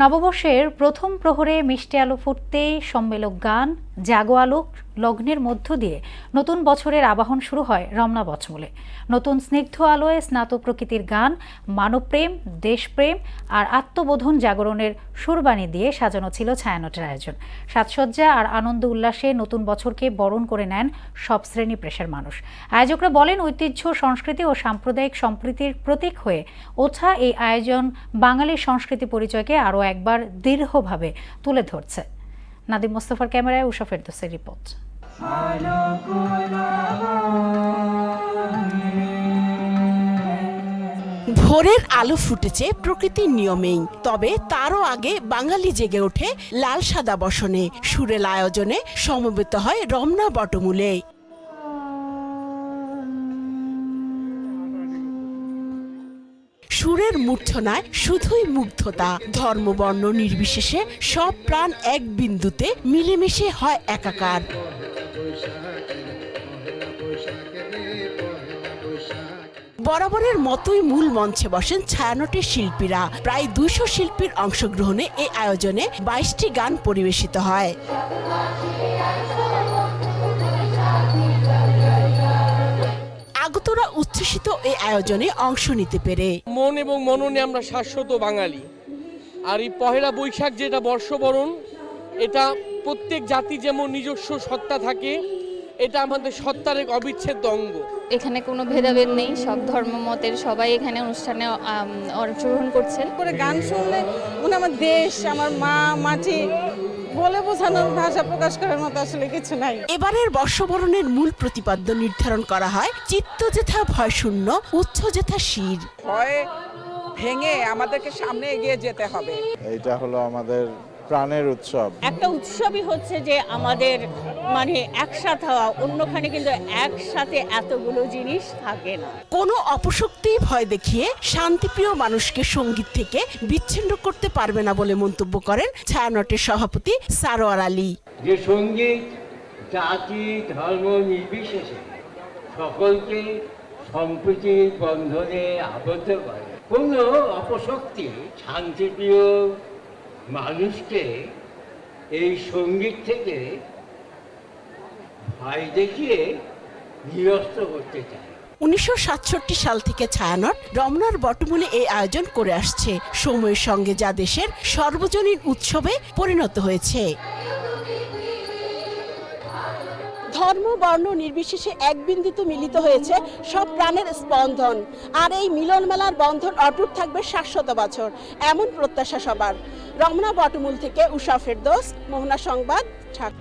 নববর্ষের প্রথম প্রহরে মিষ্টি আলো ফুটতেই সম্মেলক গান জাগো আলোক লগ্নের মধ্য দিয়ে নতুন বছরের আবাহন শুরু হয় রমনা বটমূলে। নতুন স্নিগ্ধ আলোয় স্নাত প্রকৃতির গান, মানবপ্রেম, দেশপ্রেম আর আত্মবোধন জাগরণের সুরবাণী দিয়ে সাজানো ছিল ছায়ানটের আয়োজন। সাজসজ্জা আর আনন্দ উল্লাসে নতুন বছরকে বরণ করে নেন সব শ্রেণী পেশার মানুষ। আয়োজকরা বলেন, ঐতিহ্য, সংস্কৃতি ও সাম্প্রদায়িক সম্প্রীতির প্রতীক হয়ে ওঠা এই আয়োজন বাঙালির সংস্কৃতি পরিচয়কে আরও একবার দৃঢ়ভাবে তুলে ধরছে। নাদিম মোস্তফার ক্যামেরায় উষা ফেরদৌসের রিপোর্ট। ভোরের আলো ফুটেছে প্রকৃতির নিয়মেই, তবে তারও আগে বাঙালি জেগে ওঠে লাল সাদা বসনে। সুরেল আয়োজনে সমবেত হয় রমনা বটমূলে। সুরের মূর্ছনায় শুধুই মুগ্ধতা, ধর্ম বর্ণ নির্বিশেষে সব প্রাণ এক বিন্দুতে মিলেমিশে হয় একাকার। বরাবরের মতোই মূল মঞ্চে বসেন ছায়ানটের শিল্পীরা। প্রায় 200 শিল্পীর অংশগ্রহণে এই আয়োজনে 22টি গান পরিবেশিত হয়। আগতরা উচ্ছ্বসিত এই আয়োজনে অংশ নিতে পেরে। মন এবং মননে আমরা শাশ্বত বাঙালি। আর এই পহেলা বৈশাখ যেটা বর্ষবরণ, এটা প্রত্যেক জাতি যেমন নিজস্ব সত্তা থাকে, এটা আমাদের সত্তার এক অবিচ্ছেদ্য অঙ্গ। এখানে কোনো ভেদাভেদ নেই, সব ধর্মমতের সবাই এখানে অনুষ্ঠানে অংশগ্রহণ করছেন। করে গান শুনলে মনে আমার দেশ, আমার মা, মাটি বলে বোঝানোর ভাষা প্রকাশ করার মতো আসলে কিছু নাই। এবারের বর্ষবরণের মূল প্রতিপাদ্য নির্ধারণ করা হয় চিত্ত যেথা ভয় শূন্য, উচ্চ যেথা শির। ভয় ভেঙে আমাদেরকে সামনে এগিয়ে যেতে হবে। এটা হলো আমাদের প্রাণের উৎসব। একটা উৎসবই হচ্ছে যে আমাদের একসাথে হওয়া, অন্যখানে কিন্তু একসাথে এতগুলো জিনিস থাকে না। কোনো অপশক্তি ভয় দেখিয়ে শান্তিপ্রিয় মানুষকে সঙ্গীত থেকে বিচ্ছিন্ন করতে পারবে না বলে মন্তব্য করেন ছায়ানটের সভাপতি সারোয়ার আলী। যে সঙ্গীত জাতি ধর্ম নির্বিশেষে সকলকে সম্প্রীতির বন্ধনে আবদ্ধ করে। কোনো অপশক্তি শান্তিপ্রিয় মানুষকে এই সঙ্গীত থেকে ভয় দেখিয়ে নিরস্ত করতে চায়। 1967 সাল থেকে ছায়ানট রমনার বটমূলে এই আয়োজন করে আসছে। সময়ের সঙ্গে যা দেশের সর্বজনীন উৎসবে পরিণত হয়েছে। ধর্ম বর্ণ নির্বিশেষে এক বিন্দুতে মিলিত হয়েছে সব প্রাণের স্পন্দন। আর এই মিলন মেলার বন্ধন অটুট থাকবে 700 বছর, এমন প্রত্যাশা সবার। রমনা বটমূল থেকে উষা ফেরদৌস, মোহনা সংবাদ, ঢাকা।